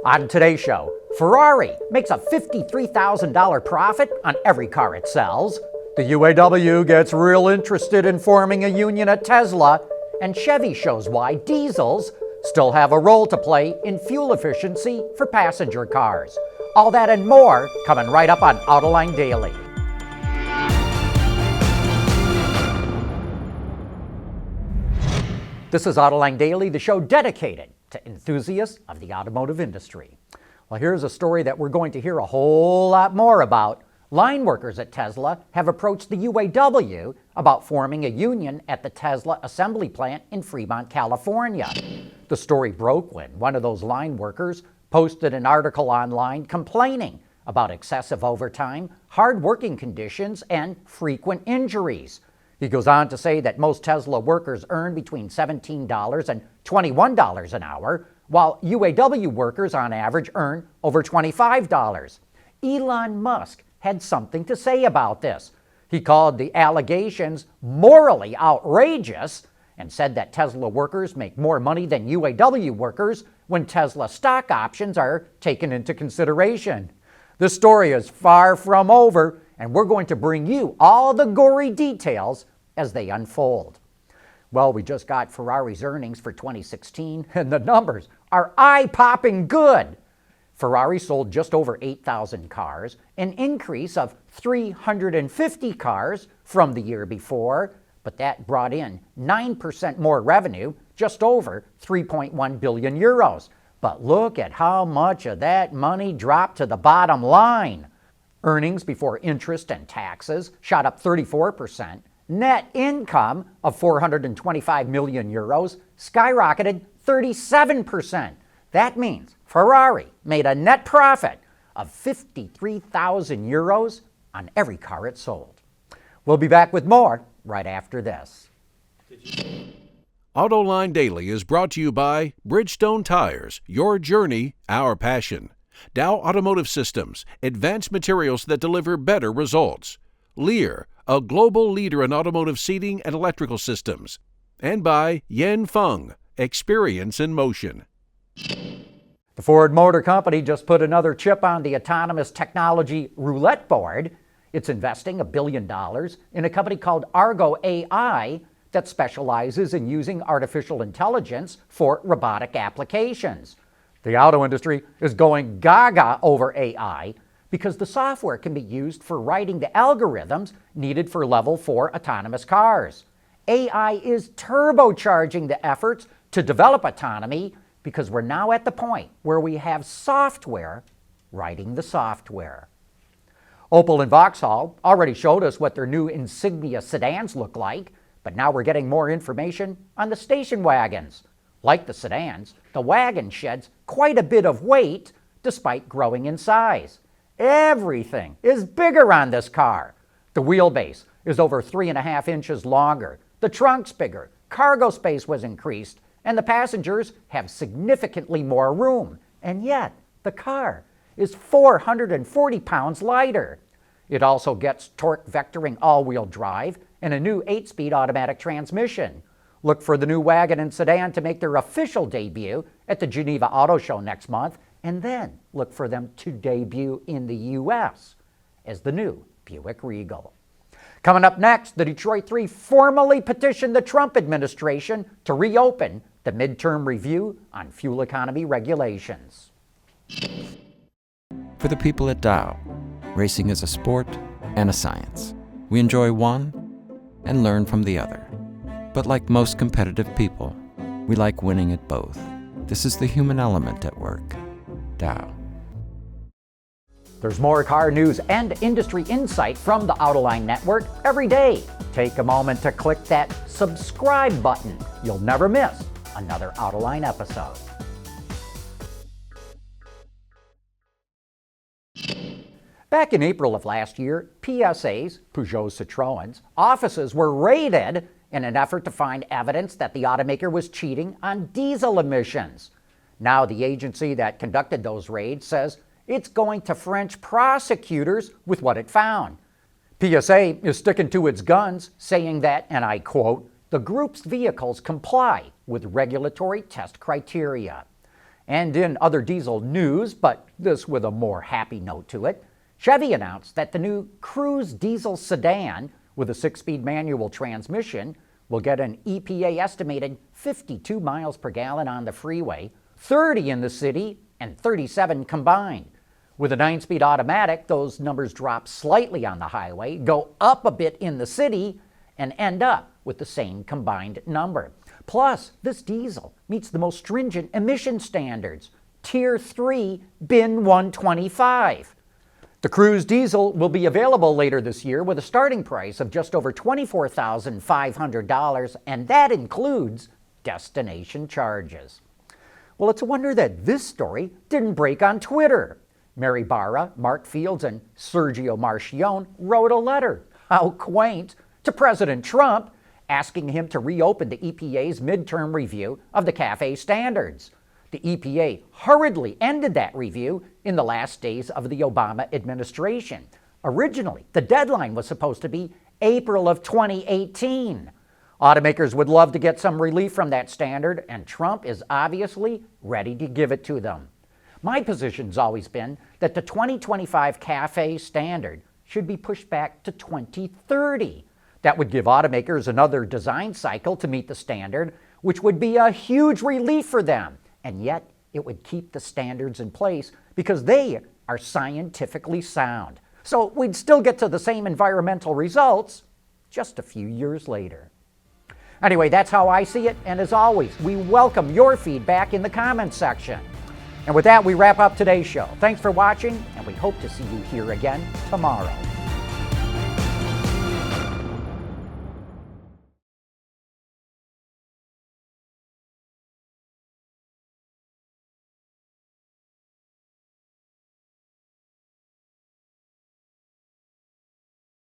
On today's show, Ferrari makes a $53,000 profit on every car it sells. The UAW gets real interested in forming a union at Tesla, and Chevy shows why diesels still have a role to play in fuel efficiency for passenger cars. All that and more coming right up on Autoline Daily. This is Autoline Daily, the show dedicated to enthusiasts of the automotive industry. Well, here's a story that we're going to hear a whole lot more about. Line workers at Tesla have approached the UAW about forming a union at the Tesla assembly plant in Fremont, California. The story broke when one of those line workers posted an article online complaining about excessive overtime, hard working conditions, and frequent injuries. He goes on to say that most Tesla workers earn between $17 and $21 an hour, while UAW workers on average earn over $25. Elon Musk had something to say about this. He called the allegations morally outrageous and said that Tesla workers make more money than UAW workers when Tesla stock options are taken into consideration. This story is far from over, and we're going to bring you all the gory details as they unfold. Well, we just got Ferrari's earnings for 2016, and the numbers are eye-popping good. Ferrari sold just over 8,000 cars, an increase of 350 cars from the year before, but that brought in 9% more revenue, just over 3.1 billion euros. But look at how much of that money dropped to the bottom line. Earnings before interest and taxes shot up 34%. Net income of 425 million euros skyrocketed 37%. That means Ferrari made a net profit of 53,000 euros on every car it sold. We'll be back with more right after this. Autoline Daily is brought to you by Bridgestone Tires, your journey, our passion. Dow Automotive Systems, advanced materials that deliver better results. Lear, a global leader in automotive seating and electrical systems. And by Yanfeng, experience in motion. The Ford Motor Company just put another chip on the autonomous technology roulette board. It's investing $1 billion in a company called Argo AI that specializes in using artificial intelligence for robotic applications. The auto industry is going gaga over AI because the software can be used for writing the algorithms needed for Level 4 autonomous cars. AI is turbocharging the efforts to develop autonomy because we're now at the point where we have software writing the software. Opel and Vauxhall already showed us what their new Insignia sedans look like, but now we're getting more information on the station wagons. Like the sedans, the Wagon sheds quite a bit of weight despite growing in size. Everything is bigger on this car. The wheelbase is over 3.5 inches longer. The trunk's bigger. Cargo space was increased, and the passengers have significantly more room. And yet, the car is 440 pounds lighter. It also gets torque vectoring all-wheel drive and a new 8-speed automatic transmission. Look for the new Wagon and Sedan to make their official debut at the Geneva Auto Show next month, and then look for them to debut in the U.S. as the new Buick Regal. Coming up next, the Detroit Three formally petitioned the Trump administration to reopen the midterm review on fuel economy regulations. For the people at Dow, racing is a sport and a science. We enjoy one and learn from the other. But like most competitive people, we like winning at both. This is the human element at work. Dow. There's more car news and industry insight from the Autoline Network every day. Take a moment to click that subscribe button. You'll never miss another Autoline episode. Back in April of last year, PSA's, Peugeot Citroën's, offices were raided in an effort to find evidence that the automaker was cheating on diesel emissions. Now the agency that conducted those raids says it's going to French prosecutors with what it found. PSA is sticking to its guns, saying that, and I quote, the group's vehicles comply with regulatory test criteria. And in other diesel news, but this with a more happy note to it, Chevy announced that the new Cruze diesel sedan with a 6-speed manual transmission will get an EPA-estimated 52 miles per gallon on the freeway, 30 in the city, and 37 combined. With a 9-speed automatic, those numbers drop slightly on the highway, go up a bit in the city, and end up with the same combined number. Plus, this diesel meets the most stringent emission standards, Tier 3 Bin 125. The Cruze diesel will be available later this year with a starting price of just over $24,500, and that includes destination charges. Well, it's a wonder that this story didn't break on Twitter. Mary Barra, Mark Fields, and Sergio Marchione wrote a letter, how quaint, to President Trump, asking him to reopen the EPA's midterm review of the CAFE standards. The EPA hurriedly ended that review in the last days of the Obama administration. Originally, the deadline was supposed to be April of 2018. Automakers would love to get some relief from that standard, and Trump is obviously ready to give it to them. My position's always been that the 2025 CAFE standard should be pushed back to 2030. That would give automakers another design cycle to meet the standard, which would be a huge relief for them. And yet, it would keep the standards in place because they are scientifically sound. So we'd still get to the same environmental results just a few years later. Anyway, that's how I see it, and as always, we welcome your feedback in the comments section. And with that, we wrap up today's show. Thanks for watching, and we hope to see you here again tomorrow.